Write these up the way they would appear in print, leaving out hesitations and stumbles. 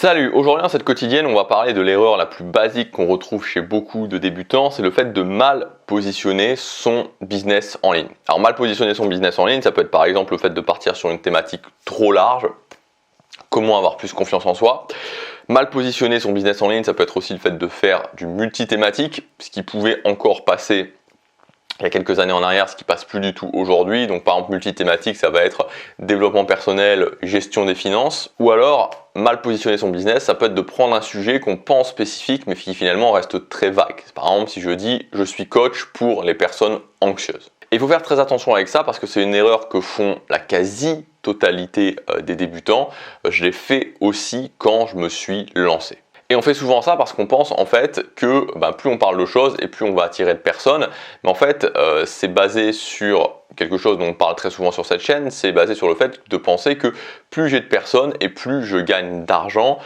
Salut, aujourd'hui dans cette quotidienne, on va parler de l'erreur la plus basique qu'on retrouve chez beaucoup de débutants, c'est le fait de mal positionner son business en ligne. Alors mal positionner son business en ligne, ça peut être par exemple le fait de partir sur une thématique trop large, comment avoir plus confiance en soi. Mal positionner son business en ligne, ça peut être aussi le fait de faire du multi-thématique, ce qui pouvait encore passer il y a quelques années en arrière, ce qui passe plus du tout aujourd'hui. Donc par exemple multi-thématique, ça va être développement personnel, gestion des finances, ou alors mal positionner son business, ça peut être de prendre un sujet qu'on pense spécifique mais qui finalement reste très vague. Par exemple si je dis je suis coach pour les personnes anxieuses. Et il faut faire très attention avec ça parce que c'est une erreur que font la quasi-totalité des débutants. Je l'ai fait aussi quand je me suis lancé. Et on fait souvent ça parce qu'on pense en fait que plus on parle de choses et plus on va attirer de personnes. Mais en fait, c'est basé sur quelque chose dont on parle très souvent sur cette chaîne, c'est basé sur le fait de penser que plus j'ai de personnes et plus je gagne d'argent,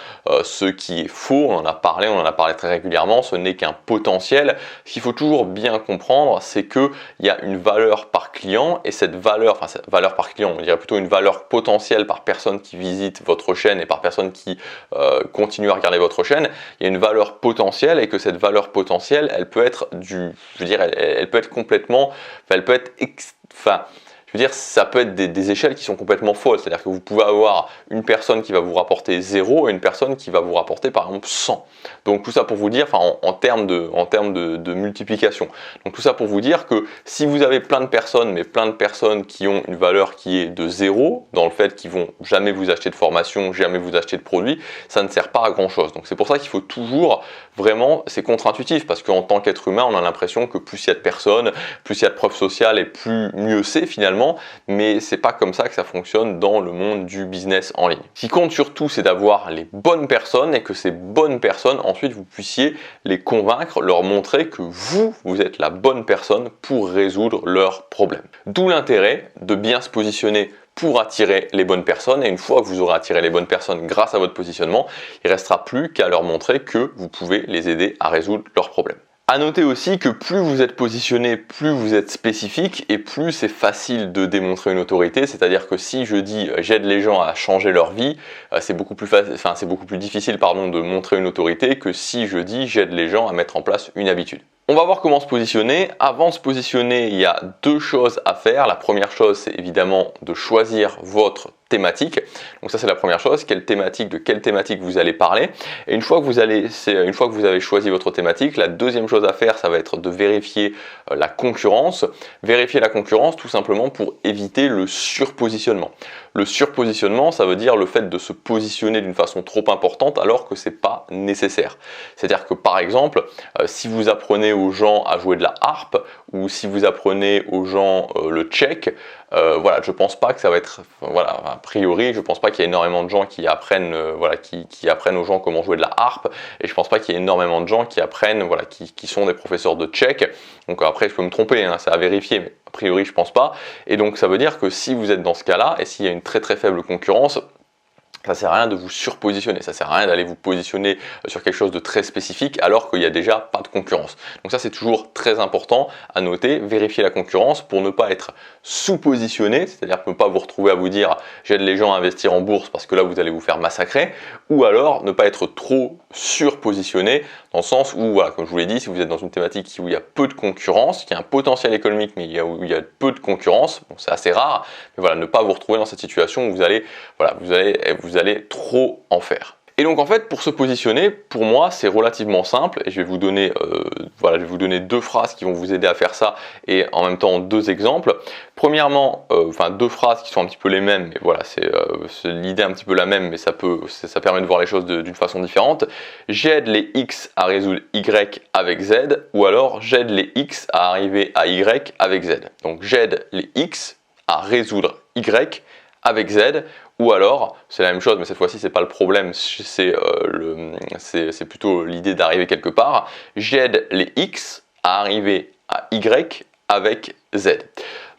ce qui est faux, on en a parlé très régulièrement, ce n'est qu'un potentiel. Ce qu'il faut toujours bien comprendre, c'est qu'il y a une valeur par client et cette valeur par client, on dirait plutôt une valeur potentielle par personne qui visite votre chaîne et par personne qui continue à regarder votre chaîne, il y a une valeur potentielle et que cette valeur potentielle, elle peut être elle peut être complètement, ça peut être des échelles qui sont complètement folles. C'est-à-dire que vous pouvez avoir une personne qui va vous rapporter 0 et une personne qui va vous rapporter par exemple 100. Donc tout ça pour vous dire, en termes de multiplication. Donc tout ça pour vous dire que si vous avez plein de personnes, mais plein de personnes qui ont une valeur qui est de 0, dans le fait qu'ils vont jamais vous acheter de formation, jamais vous acheter de produits, ça ne sert pas à grand chose. Donc c'est pour ça qu'il faut toujours vraiment, c'est contre-intuitif parce qu'en tant qu'être humain, on a l'impression que plus il y a de personnes, plus il y a de preuves sociales et plus mieux c'est finalement. Mais c'est pas comme ça que ça fonctionne dans le monde du business en ligne. Ce qui compte surtout, c'est d'avoir les bonnes personnes et que ces bonnes personnes, ensuite, vous puissiez les convaincre, leur montrer que vous êtes la bonne personne pour résoudre leurs problèmes. D'où l'intérêt de bien se positionner pour attirer les bonnes personnes et une fois que vous aurez attiré les bonnes personnes grâce à votre positionnement, il ne restera plus qu'à leur montrer que vous pouvez les aider à résoudre leurs problèmes. À noter aussi que plus vous êtes positionné, plus vous êtes spécifique et plus c'est facile de démontrer une autorité. C'est-à-dire que si je dis j'aide les gens à changer leur vie, c'est beaucoup plus difficile de montrer une autorité que si je dis j'aide les gens à mettre en place une habitude. On va voir comment se positionner. Avant de se positionner, il y a deux choses à faire. La première chose, c'est évidemment de choisir votre thématique. Donc ça c'est la première chose, de quelle thématique vous allez parler. Et une fois que vous avez choisi votre thématique, la deuxième chose à faire, ça va être de vérifier la concurrence. Vérifier la concurrence tout simplement pour éviter le surpositionnement. Le surpositionnement, ça veut dire le fait de se positionner d'une façon trop importante alors que c'est pas nécessaire. C'est-à-dire que par exemple, si vous apprenez aux gens à jouer de la harpe ou si vous apprenez aux gens le tchèque, je pense pas que ça va être, a priori, je pense pas qu'il y ait énormément de gens qui apprennent, qui apprennent aux gens comment jouer de la harpe, et je pense pas qu'il y ait énormément de gens qui apprennent, qui sont des professeurs de tchèque. Donc après, je peux me tromper, c'est à vérifier, mais a priori, je pense pas. Et donc ça veut dire que si vous êtes dans ce cas-là, et s'il y a une très très faible concurrence, ça sert à rien de vous surpositionner, ça sert à rien d'aller vous positionner sur quelque chose de très spécifique alors qu'il n'y a déjà pas de concurrence. Donc ça c'est toujours très important à noter, vérifier la concurrence pour ne pas être sous-positionné, c'est-à-dire ne pas vous retrouver à vous dire j'aide les gens à investir en bourse parce que là vous allez vous faire massacrer, ou alors ne pas être trop surpositionné dans le sens où, comme je vous l'ai dit, si vous êtes dans une thématique où il y a peu de concurrence, qui a un potentiel économique mais où il y a peu de concurrence, bon, c'est assez rare, mais ne pas vous retrouver dans cette situation où vous allez trop en faire. Et donc en fait, pour se positionner, pour moi, c'est relativement simple et je vais vous donner deux phrases qui vont vous aider à faire ça et en même temps deux exemples. Premièrement, deux phrases qui sont un petit peu les mêmes, mais c'est l'idée un petit peu la même, mais ça permet de voir les choses d'une façon différente. J'aide les X à résoudre Y avec Z, ou alors j'aide les X à arriver à Y avec Z. Donc j'aide les X à résoudre Y avec Z, ou alors, c'est la même chose, mais cette fois-ci, c'est pas le problème, c'est plutôt l'idée d'arriver quelque part. J'aide les X à arriver à Y avec Z.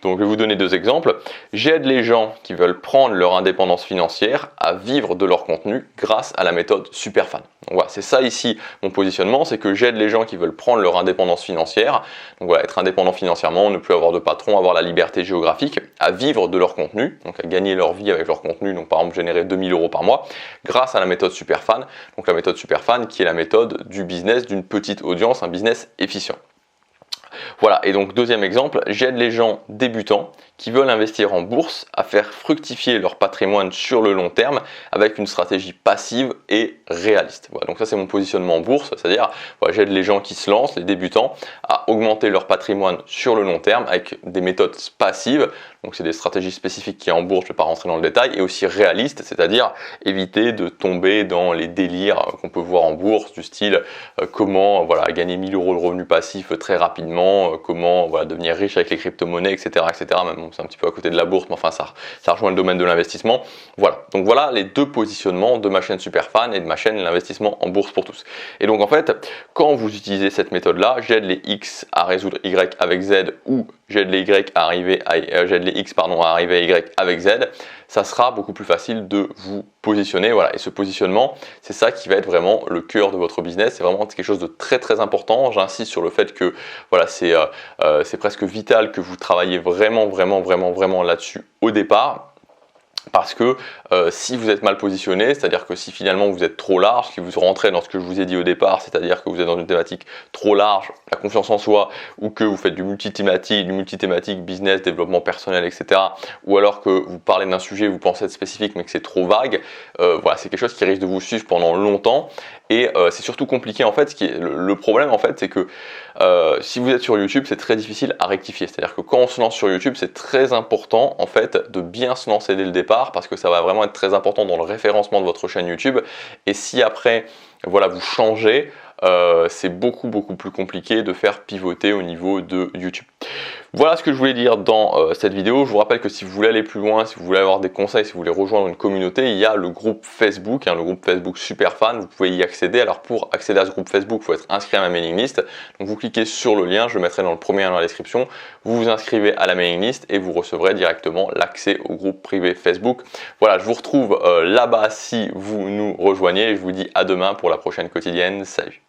Donc je vais vous donner deux exemples. J'aide les gens qui veulent prendre leur indépendance financière à vivre de leur contenu grâce à la méthode Superfan. Donc voilà, c'est ça ici mon positionnement, c'est que j'aide les gens qui veulent prendre leur indépendance financière, donc voilà, être indépendant financièrement, ne plus avoir de patron, avoir la liberté géographique, à vivre de leur contenu, donc à gagner leur vie avec leur contenu, donc par exemple générer 2000 € par mois, grâce à la méthode Superfan. Donc la méthode Superfan qui est la méthode du business d'une petite audience, un business efficient. Voilà, et donc deuxième exemple, j'aide les gens débutants qui veulent investir en bourse à faire fructifier leur patrimoine sur le long terme avec une stratégie passive et réaliste. Voilà, donc ça c'est mon positionnement en bourse, c'est-à-dire voilà, j'aide les gens qui se lancent, les débutants, à augmenter leur patrimoine sur le long terme avec des méthodes passives. Donc c'est des stratégies spécifiques qui en bourse, je ne vais pas rentrer dans le détail, et aussi réalistes, c'est-à-dire éviter de tomber dans les délires qu'on peut voir en bourse, du style comment voilà, gagner 1000 € de revenus passifs très rapidement, comment voilà, devenir riche avec les crypto-monnaies, etc. etc. Même bon, c'est un petit peu à côté de la bourse, mais enfin ça rejoint le domaine de l'investissement. Voilà, donc voilà les deux positionnements de ma chaîne Superfan et de ma chaîne L'investissement en bourse pour tous. Et donc en fait, quand vous utilisez cette méthode-là, j'aide les X à résoudre Y avec Z ou j'aide les Y à arriver à j'aide les X pardon, à arriver à Y avec Z, ça sera beaucoup plus facile de vous positionner. Voilà. Et ce positionnement, c'est ça qui va être vraiment le cœur de votre business. C'est vraiment quelque chose de très très important. J'insiste sur le fait que voilà, c'est presque vital que vous travaillez vraiment là-dessus au départ. Parce que si vous êtes mal positionné, c'est-à-dire que si finalement vous êtes trop large, si vous rentrez dans ce que je vous ai dit au départ, c'est-à-dire que vous êtes dans une thématique trop large, la confiance en soi, ou que vous faites du multithématique, business, développement personnel, etc., ou alors que vous parlez d'un sujet, vous pensez être spécifique, mais que c'est trop vague, voilà, c'est quelque chose qui risque de vous suivre pendant longtemps. Et c'est surtout compliqué en fait, le problème en fait c'est que si vous êtes sur YouTube c'est très difficile à rectifier, c'est à dire que quand on se lance sur YouTube c'est très important en fait de bien se lancer dès le départ parce que ça va vraiment être très important dans le référencement de votre chaîne YouTube, et si après voilà vous changez, c'est beaucoup plus compliqué de faire pivoter au niveau de YouTube. Voilà ce que je voulais dire dans cette vidéo. Je vous rappelle que si vous voulez aller plus loin, si vous voulez avoir des conseils, si vous voulez rejoindre une communauté, il y a le groupe Facebook, le groupe Facebook Superfan, vous pouvez y accéder. Alors pour accéder à ce groupe Facebook, il faut être inscrit à ma mailing list. Donc vous cliquez sur le lien, je le mettrai dans le premier lien dans la description, vous vous inscrivez à la mailing list et vous recevrez directement l'accès au groupe privé Facebook. Voilà, je vous retrouve là-bas si vous nous rejoignez et je vous dis à demain pour la prochaine quotidienne. Salut!